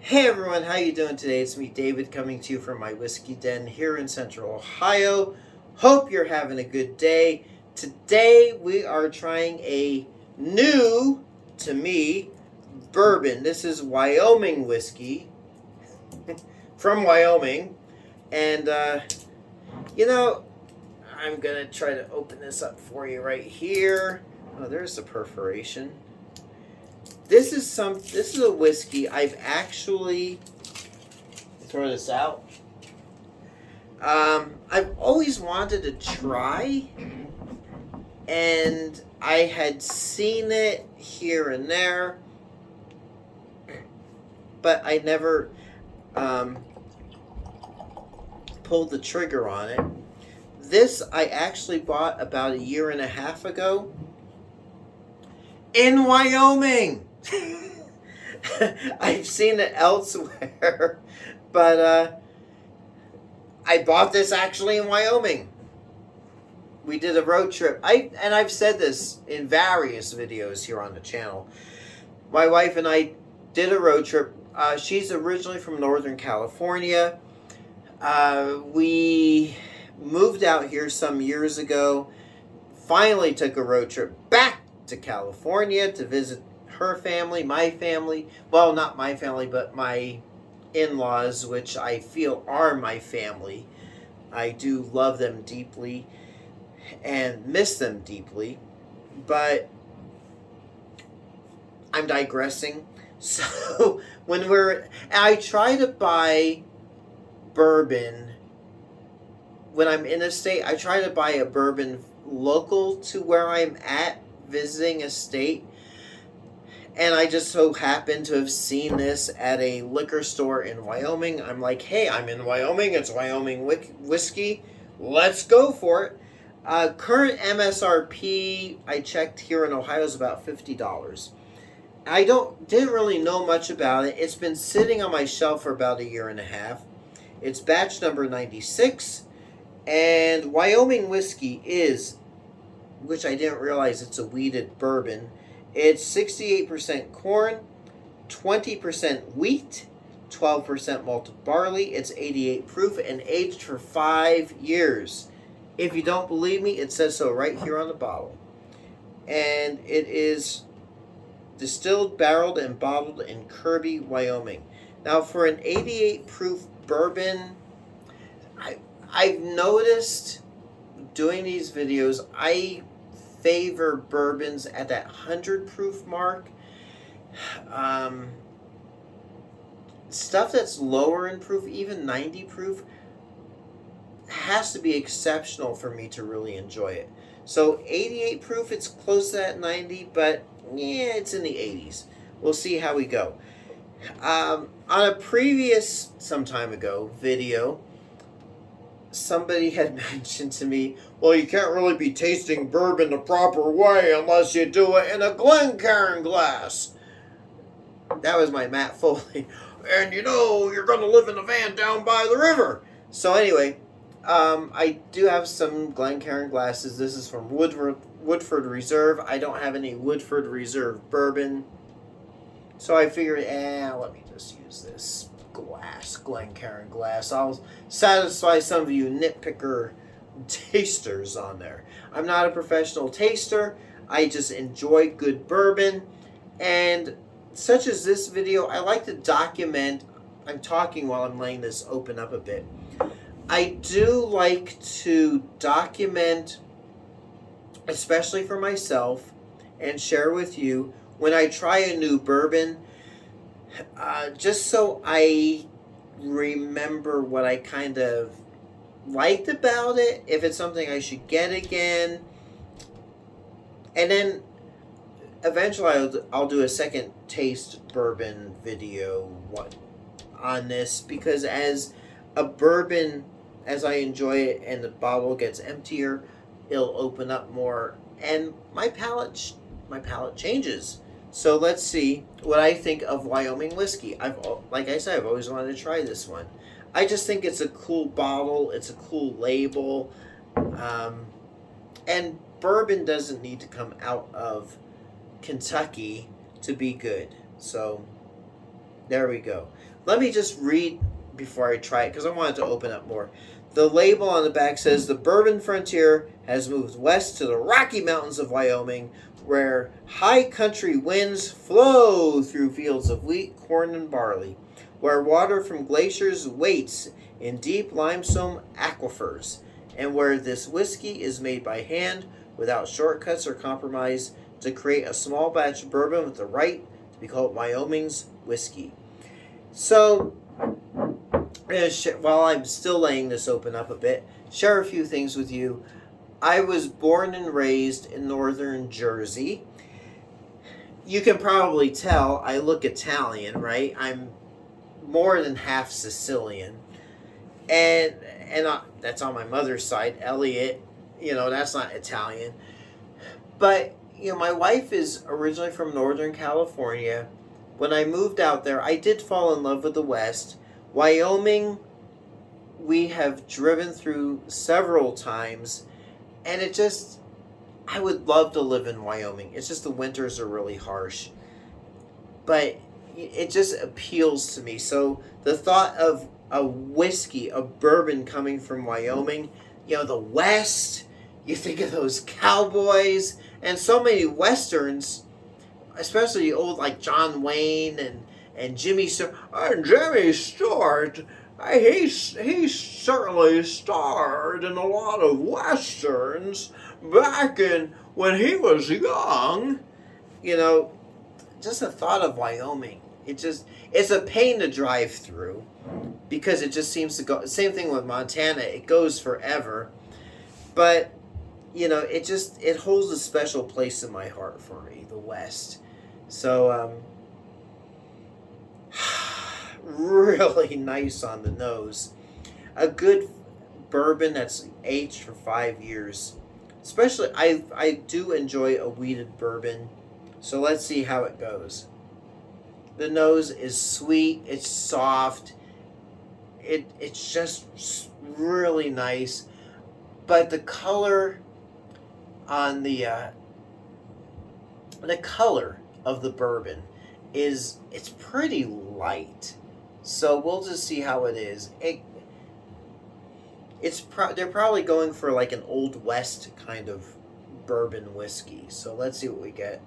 Hey everyone, how you doing today? It's me, David, coming to you from my whiskey den here in Central Ohio. Hope you're having a good day. Today we are trying a new, to me, bourbon. This is Wyoming whiskey from Wyoming. And, I'm going to try to open this up for you right here. Oh, there's the perforation. This is a whiskey I've actually throw this out. I've always wanted to try, and I had seen it here and there, but I never pulled the trigger on it. This I actually bought about 1.5 years ago in Wyoming. I've seen it elsewhere, but I bought this actually in Wyoming. We did a road trip. I've said this in various videos here on the channel. My wife and I did a road trip. She's originally from Northern California. We moved out here some years ago. Finally took a road trip back to California to visit her family, my family. Well, not my family, but my in-laws, which I feel are my family. I do love them deeply and miss them deeply, but I'm digressing. So I try to buy bourbon when I'm in a state. I try to buy a bourbon local to where I'm at, visiting a state. And I just so happen to have seen this at a liquor store in Wyoming. I'm like, hey, I'm in Wyoming. It's Wyoming whiskey. Let's go for it. Current MSRP, I checked here in Ohio, is about $50. I didn't really know much about it. It's been sitting on my shelf for about 1.5 years. It's batch number 96. And Wyoming whiskey is, which I didn't realize it's a wheated bourbon. It's 68% corn, 20% wheat, 12% malted barley. It's 88 proof and aged for 5 years. If you don't believe me, it says so right here on the bottle. And it is distilled, barreled, and bottled in Kirby, Wyoming. Now, for an 88 proof bourbon, I've noticed doing these videos, I favor bourbons at that 100 proof mark. Stuff that's lower in proof, even 90 proof, has to be exceptional for me to really enjoy it. So 88 proof, it's close to that 90, but yeah, it's in the 80s. We'll see how we go. On a previous, some time ago, video, somebody had mentioned to me, well, you can't really be tasting bourbon the proper way unless you do it in a Glencairn glass. That was my Matt Foley. And you're going to live in a van down by the river. So anyway, I do have some Glencairn glasses. This is from Woodford Reserve. I don't have any Woodford Reserve bourbon. So I figured, let me just use this Glencairn glass. I'll satisfy some of you nitpicker tasters on there. I'm not a professional taster. I just enjoy good bourbon. And such as this video, I like to document. I'm talking while I'm letting this open up a bit. I do like to document, especially for myself, and share with you when I try a new bourbon, just so I remember what I kind of liked about it, if it's something I should get again. And then eventually I'll do a second taste bourbon video on this, because as a bourbon, as I enjoy it and the bottle gets emptier, it'll open up more and my palate changes. So let's see what I think of Wyoming whiskey. Like I said, I've always wanted to try this one. I just think it's a cool bottle. It's a cool label. And bourbon doesn't need to come out of Kentucky to be good. So There we go. Let me just read before I try it because I wanted to open up more. The label on the back says the bourbon frontier has moved west to the Rocky Mountains of Wyoming, where high country winds flow through fields of wheat, corn, and barley, where water from glaciers waits in deep limestone aquifers, and where this whiskey is made by hand without shortcuts or compromise to create a small batch bourbon with the right to be called Wyoming's whiskey. So, while I'm still laying this open up a bit, share a few things with you. I was born and raised in northern Jersey. You can probably tell I look Italian, right? I'm more than half Sicilian. And that's on my mother's side. Elliot, that's not Italian. But, my wife is originally from Northern California. When I moved out there, I did fall in love with the West. Wyoming, we have driven through several times, and I would love to live in Wyoming. It's just the winters are really harsh. But it just appeals to me. So the thought of a whiskey, a bourbon coming from Wyoming, the West, you think of those cowboys, and so many Westerns, especially old like John Wayne and Jimmy Stewart. And Jimmy Stewart, he certainly starred in a lot of Westerns back in when he was young. Just the thought of Wyoming, it's a pain to drive through because it just seems to go. Same thing with Montana, it goes forever. But it holds a special place in my heart for me, the West. So, really nice on the nose. A good bourbon that's aged for 5 years. Especially, I do enjoy a wheated bourbon. So let's see how it goes. The nose is sweet. It's soft. It's just really nice. But the color on the color of the bourbon it's pretty light. So we'll just see how it is. They're probably going for like an Old West kind of bourbon whiskey. So let's see what we get.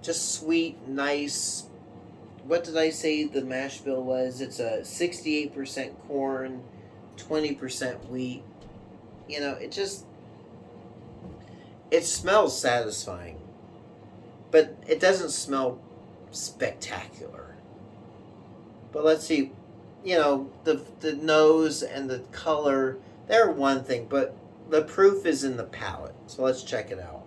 Just sweet, nice. What did I say the mash bill was? It's a 68% corn, 20% wheat. It smells satisfying, but it doesn't smell spectacular. But let's see, the nose and the color, they're one thing, but the proof is in the palate. So let's check it out.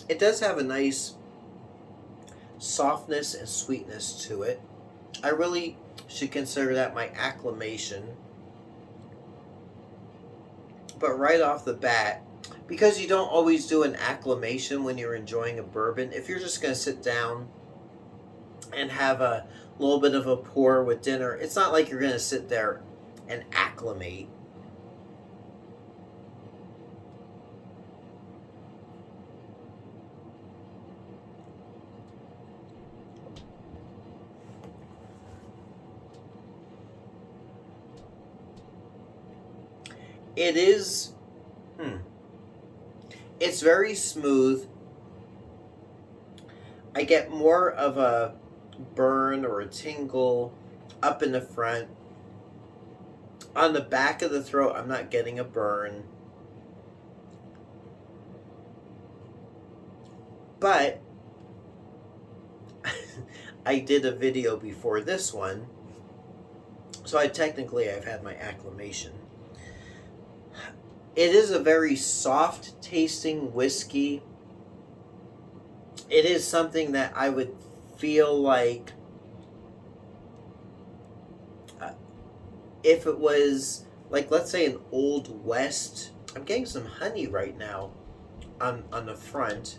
It does have a nice softness and sweetness to it. I really should consider that my acclimation. But right off the bat, because you don't always do an acclimation when you're enjoying a bourbon, if you're just going to sit down and have a little bit of a pour with dinner, it's not like you're going to sit there and acclimate. It is, it's very smooth. I get more of a burn or a tingle up in the front. On the back of the throat, I'm not getting a burn. But I did a video before this one, so I've had my acclimation. It is a very soft tasting whiskey. It is something that I would feel like if it was like, let's say, an Old West. I'm getting some honey right now on the front.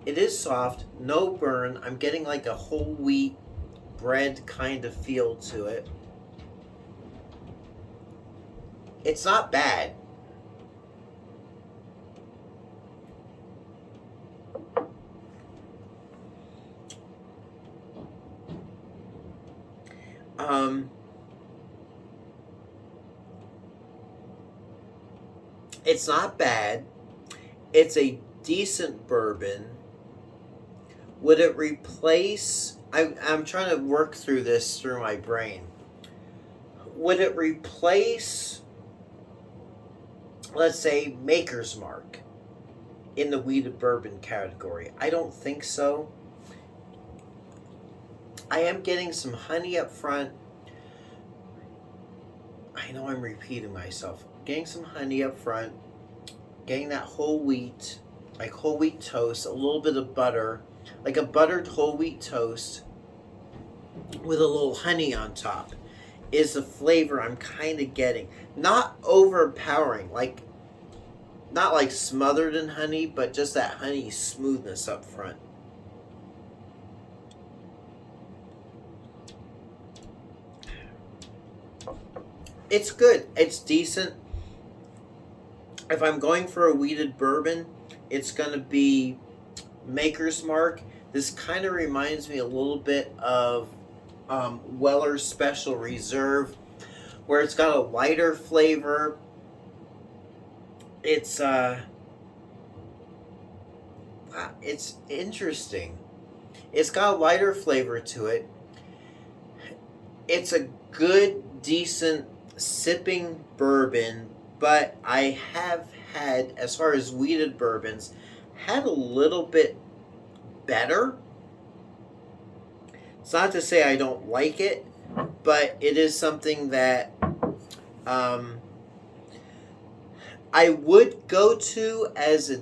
It is soft, no burn. I'm getting like a whole wheat bread kind of feel to it. It's not bad. It's not bad. It's a decent bourbon. Would it replace... I'm trying to work through this through my brain. Would it replace, let's say, Maker's Mark in the wheated bourbon category? I don't think so. I am getting some honey up front. I know I'm repeating myself. Getting some honey up front. Getting that whole wheat, like whole wheat toast, a little bit of butter, like a buttered whole wheat toast with a little honey on top is the flavor I'm kind of getting. Not overpowering, like not like smothered in honey, but just that honey smoothness up front. It's good. It's decent. If I'm going for a wheated bourbon, it's going to be Maker's Mark. This kind of reminds me a little bit of Weller's Special Reserve, where it's got a lighter flavor. It's interesting. It's got a lighter flavor to it. It's a good, decent sipping bourbon, but I have had, as far as wheated bourbons, had a little bit better. It's not to say I don't like it, but it is something that I would go to as a,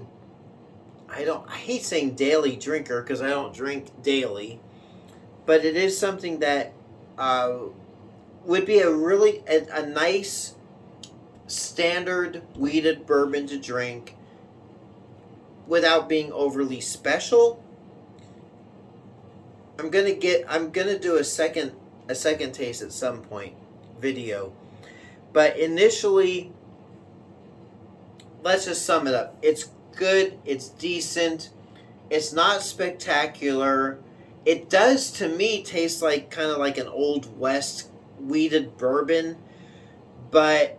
I hate saying daily drinker because I don't drink daily, but it is something that would be a nice standard wheated bourbon to drink without being overly special. I'm gonna do a second taste at some point video, but initially, let's just sum it up. It's good. It's decent. It's not spectacular. It does, to me, taste like kind of like an Old West wheated bourbon, but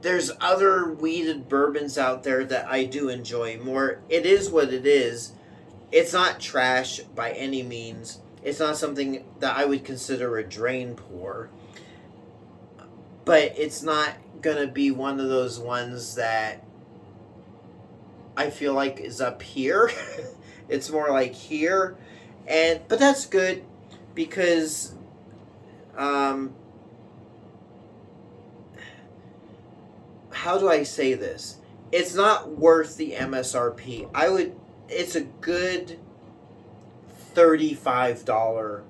there's other wheated bourbons out there that I do enjoy more. It is what it is. It's not trash by any means. It's not something that I would consider a drain pour, but it's not gonna be one of those ones that I feel like is up here. It's more like here, but that's good because how do I say this? It's not worth the MSRP. It's a good $35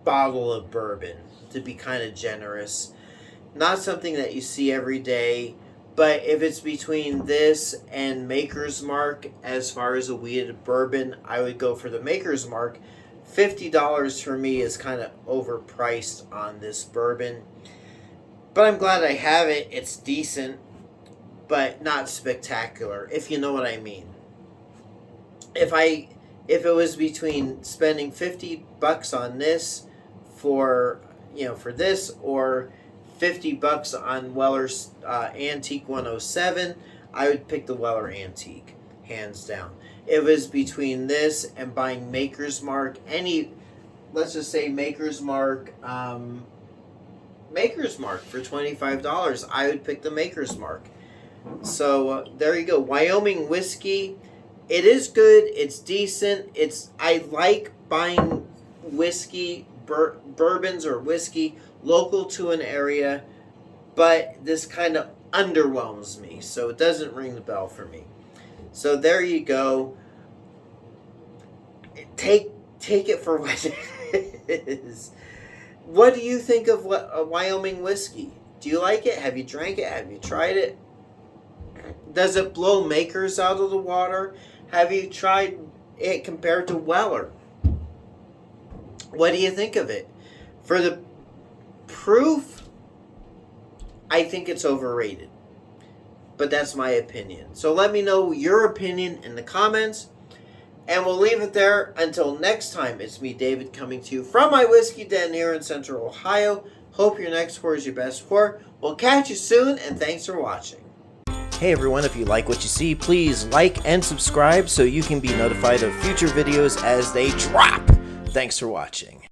bottle of bourbon, to be kind of generous. Not something that you see every day, but if it's between this and Maker's Mark, as far as a wheated bourbon, I would go for the Maker's Mark. $50 for me is kind of overpriced on this bourbon, but I'm glad I have it. It's decent, but not spectacular, if you know what I mean. If it was between spending $50 on this for this, or $50 on Weller's Antique 107, I would pick the Weller Antique, hands down. If it was between this and buying Maker's Mark, let's just say Maker's Mark for $25, I would pick the Maker's Mark. So there you go. Wyoming whiskey. It is good. It's decent. I like buying whiskey, bourbons or whiskey local to an area, but this kind of underwhelms me, so it doesn't ring the bell for me. So there you go. Take it for what it is. What do you think of Wyoming whiskey? Do you like it? Have you drank it? Have you tried it? Does it blow Makers out of the water? Have you tried it compared to Weller? What do you think of it? For the proof, I think it's overrated. But that's my opinion. So let me know your opinion in the comments. And we'll leave it there until next time. It's me, David, coming to you from my whiskey den here in Central Ohio. Hope your next pour is your best pour. We'll catch you soon, and thanks for watching. Hey everyone, if you like what you see, please like and subscribe so you can be notified of future videos as they drop. Thanks for watching.